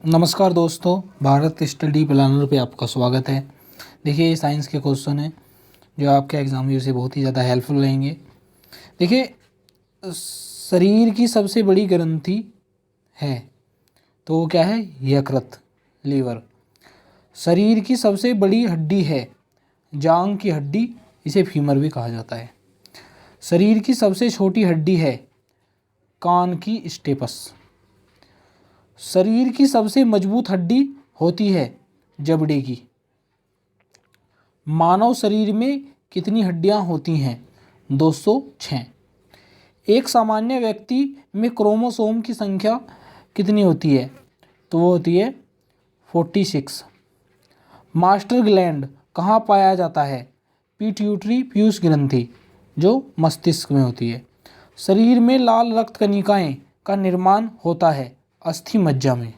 नमस्कार दोस्तों, Bharat study planner पे आपका स्वागत है। देखिए, ये साइंस के क्वेश्चन हैं जो आपके एग्जाम में से बहुत ही ज़्यादा हेल्पफुल रहेंगे। देखिए, शरीर की सबसे बड़ी ग्रंथि है तो वो क्या है? यकृत, लीवर। शरीर की सबसे बड़ी हड्डी है जांघ की हड्डी, इसे फीमर भी कहा जाता है। शरीर की सबसे छोटी हड्डी है कान की स्टेपस। शरीर की सबसे मजबूत हड्डी होती है जबड़े की। मानव शरीर में कितनी हड्डियां होती हैं? 206। एक सामान्य व्यक्ति में क्रोमोसोम की संख्या कितनी होती है? तो वो होती है 46। मास्टर ग्लैंड कहाँ पाया जाता है? पिट्यूटरी पीयूष ग्रंथि, जो मस्तिष्क में होती है। शरीर में लाल रक्त कणिकाएं का निर्माण होता है अस्थि मज्जा में।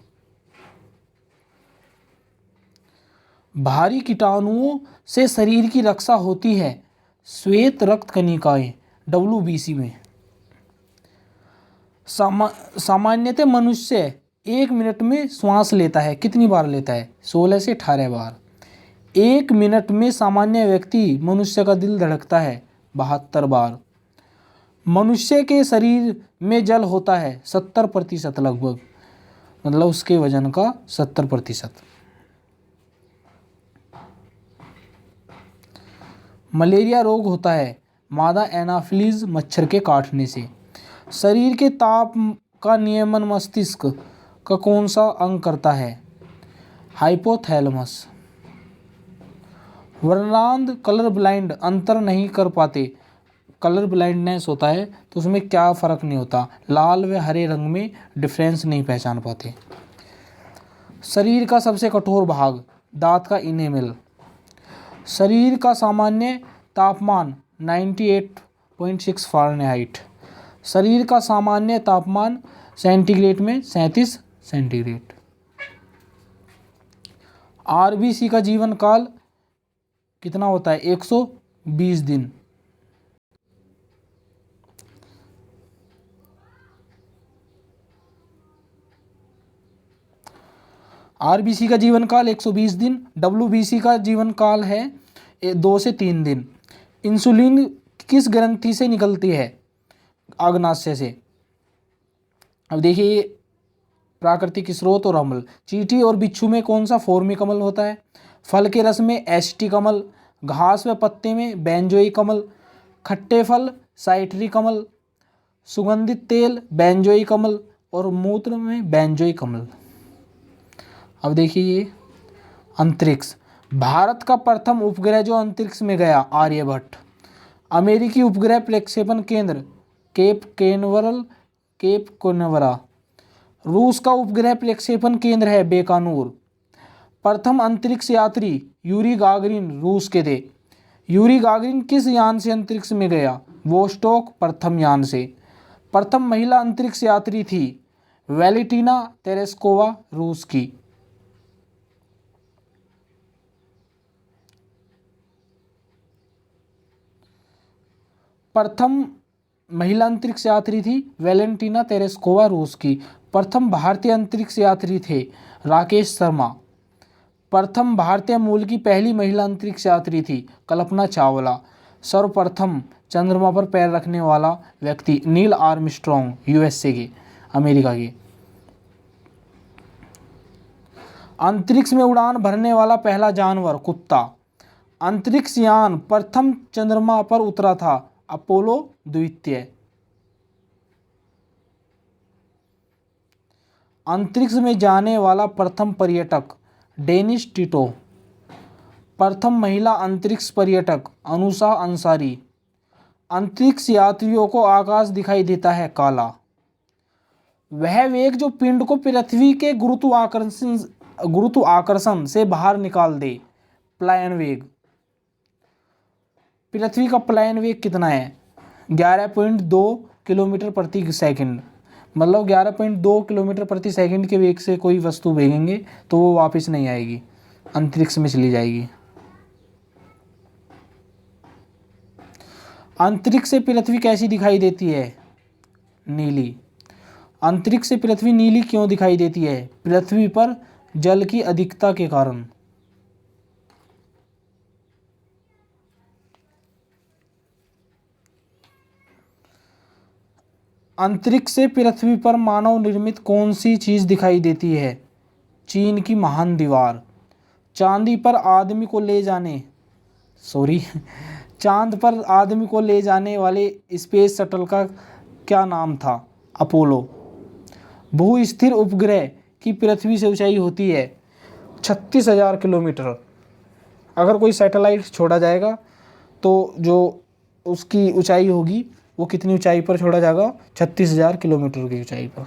भारी कीटाणुओं से शरीर की रक्षा होती है श्वेत रक्त कणिकाएं, WBC में। सामान्यतः मनुष्य 1 मिनट में श्वास लेता है, कितनी बार लेता है? 16 से 18 बार। 1 मिनट में सामान्य व्यक्ति मनुष्य का दिल धड़कता है 72 बार। मनुष्य के शरीर में जल होता है 70% लगभग, मतलब उसके वजन का 70%। मलेरिया रोग होता है मादा एनाफिलीज मच्छर के काटने से। शरीर के ताप का नियमन मस्तिष्क का कौन सा अंग करता है? हाइपोथैलेमस। वर्णांध कलर ब्लाइंड अंतर नहीं कर पाते। कलर ब्लाइंडनेस होता है तो उसमें क्या फ़र्क नहीं होता, लाल व हरे रंग में डिफरेंस नहीं पहचान पाते। शरीर का सबसे कठोर भाग दांत का इनेमल। शरीर का सामान्य तापमान 98.6 फ़ारेनहाइट। शरीर का सामान्य तापमान सेंटीग्रेड में 37 सेंटीग्रेड। RBC का जीवन काल कितना होता है? 120 दिन। RBC का जीवन काल 120 दिन। WBC का जीवन काल है 2 से 3 दिन। इंसुलिन किस ग्रंथि से निकलती है? अग्नाशय से। अब देखिए, प्राकृतिक स्रोत और अम्ल। चींटी और बिच्छू में कौन सा फॉर्मिकमल होता है? फल के रस में एस्टी कमल, घास व पत्ते में बेंजोई कमल, खट्टे फल साइट्री कमल, सुगंधित तेल बेंजोई कमल और मूत्र में बेंजोई कमल। अब देखिए, ये अंतरिक्ष। भारत का प्रथम उपग्रह जो अंतरिक्ष में गया, आर्यभट्ट। अमेरिकी उपग्रह प्रक्षेपण केंद्र केप कैनवरल। रूस का उपग्रह प्रक्षेपण केंद्र है बेकानूर। प्रथम अंतरिक्ष यात्री यूरी गागरिन रूस के थे। यूरी गागरिन किस यान से अंतरिक्ष में गया? वोस्टॉक प्रथम यान से। प्रथम महिला अंतरिक्ष यात्री थी वैलेंटीना तेरेस्कोवा, रूस की। प्रथम महिला अंतरिक्ष यात्री थी वैलेंटीना तेरेस्कोवा, रूस की। प्रथम भारतीय अंतरिक्ष यात्री थे राकेश शर्मा। प्रथम भारतीय मूल की पहली महिला अंतरिक्ष यात्री थी कल्पना चावला। सर्वप्रथम चंद्रमा पर पैर रखने वाला व्यक्ति नील आर्मस्ट्रॉन्ग, USA के, अमेरिका के। अंतरिक्ष में उड़ान भरने वाला पहला जानवर कुत्ता। अंतरिक्ष यान प्रथम चंद्रमा पर उतरा था अपोलो 2। अंतरिक्ष में जाने वाला प्रथम पर्यटक डेनिस टिटो। प्रथम महिला अंतरिक्ष पर्यटक अनुषा अंसारी। अंतरिक्ष यात्रियों को आकाश दिखाई देता है काला। वह वेग जो पिंड को पृथ्वी के गुरुत्वाकर्षण से बाहर निकाल दे, प्लायन वेग। पृथ्वी का प्लायन वेग कितना है? 11.2 किलोमीटर प्रति सेकंड। मतलब 11.2 किलोमीटर प्रति सेकंड के वेग से कोई वस्तु भेजेंगे तो वो वापस नहीं आएगी, अंतरिक्ष में चली जाएगी। अंतरिक्ष से पृथ्वी कैसी दिखाई देती है? नीली। अंतरिक्ष से पृथ्वी नीली क्यों दिखाई देती है? पृथ्वी पर जल की अधिकता के कारण। अंतरिक्ष से पृथ्वी पर मानव निर्मित कौन सी चीज दिखाई देती है? चीन की महान दीवार। चांदी पर आदमी को ले जाने सॉरी चांद पर आदमी को ले जाने वाले स्पेस शटल का क्या नाम था? अपोलो। भू स्थिर उपग्रह की पृथ्वी से ऊंचाई होती है 36,000 किलोमीटर। अगर कोई सैटेलाइट छोड़ा जाएगा तो जो उसकी ऊंचाई होगी वो कितनी ऊंचाई पर छोड़ा जाएगा? 36,000 किलोमीटर की ऊंचाई पर।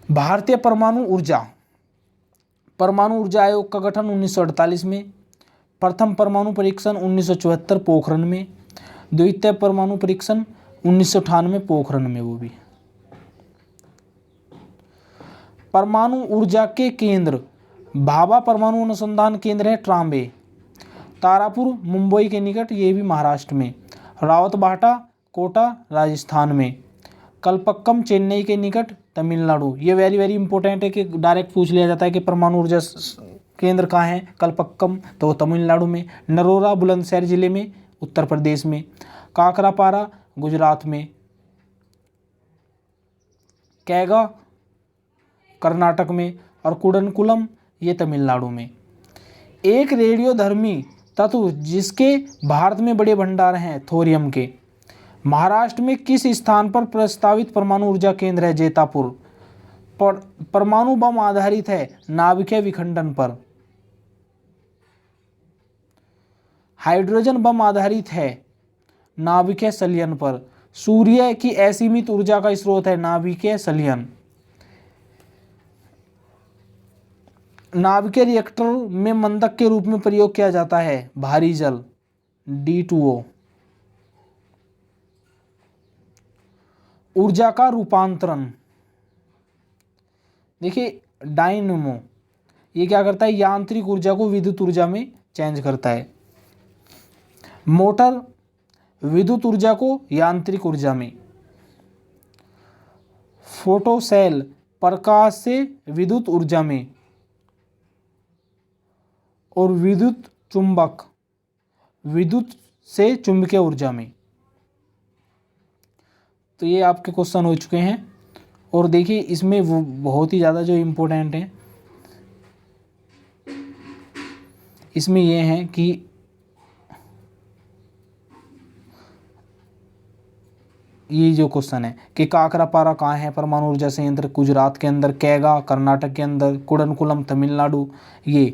भारतीय परमाणु ऊर्जा। परमाणु ऊर्जा आयोग का गठन 1948 में। प्रथम परमाणु परीक्षण 1974 पोखरण में। द्वितीय परमाणु परीक्षण 1998 पोखरण में। वो भी परमाणु ऊर्जा के केंद्र। भाभा परमाणु अनुसंधान केंद्र है ट्राम्बे। तारापुर मुंबई के निकट, ये भी महाराष्ट्र में। रावतभाटा कोटा राजस्थान में। कलपक्कम चेन्नई के निकट तमिलनाडु। ये वेरी वेरी इंपॉर्टेंट है कि डायरेक्ट पूछ लिया जाता है कि परमाणु ऊर्जा केंद्र कहाँ है? कलपक्कम तो तमिलनाडु में। नरोरा बुलंदशहर जिले में उत्तर प्रदेश में। काकरापारा गुजरात में। कैगा कर्नाटक में। और कुडनकुलम ये तमिलनाडु में। एक रेडियोधर्मी तत्व जिसके भारत में बड़े भंडार हैं थोरियम के। महाराष्ट्र में किस स्थान पर प्रस्तावित परमाणु ऊर्जा केंद्र है? जेतापुर। परमाणु बम आधारित है नाभिकीय विखंडन पर। हाइड्रोजन बम आधारित है नाभिकीय संलयन पर। सूर्य की असीमित ऊर्जा का स्रोत है नाभिकीय संलयन। नाभिकीय रिएक्टर में मंदक के रूप में प्रयोग किया जाता है भारी जल D2O। ऊर्जा का रूपांतरण। देखिए डायनेमो ये क्या करता है? यांत्रिक ऊर्जा को विद्युत ऊर्जा में चेंज करता है। मोटर विद्युत ऊर्जा को यांत्रिक ऊर्जा में। फोटोसेल प्रकाश से विद्युत ऊर्जा में। और विद्युत चुंबक विद्युत से चुंबकीय ऊर्जा में। तो ये आपके क्वेश्चन हो चुके हैं। और देखिए इसमें वो बहुत ही ज़्यादा जो इम्पोर्टेंट है इसमें ये है कि ये जो क्वेश्चन है कि काकरापारा कहाँ है? परमाणु ऊर्जा संयंत्र गुजरात के अंदर। कैगा कर्नाटक के अंदर। कुडनकुलम तमिलनाडु। ये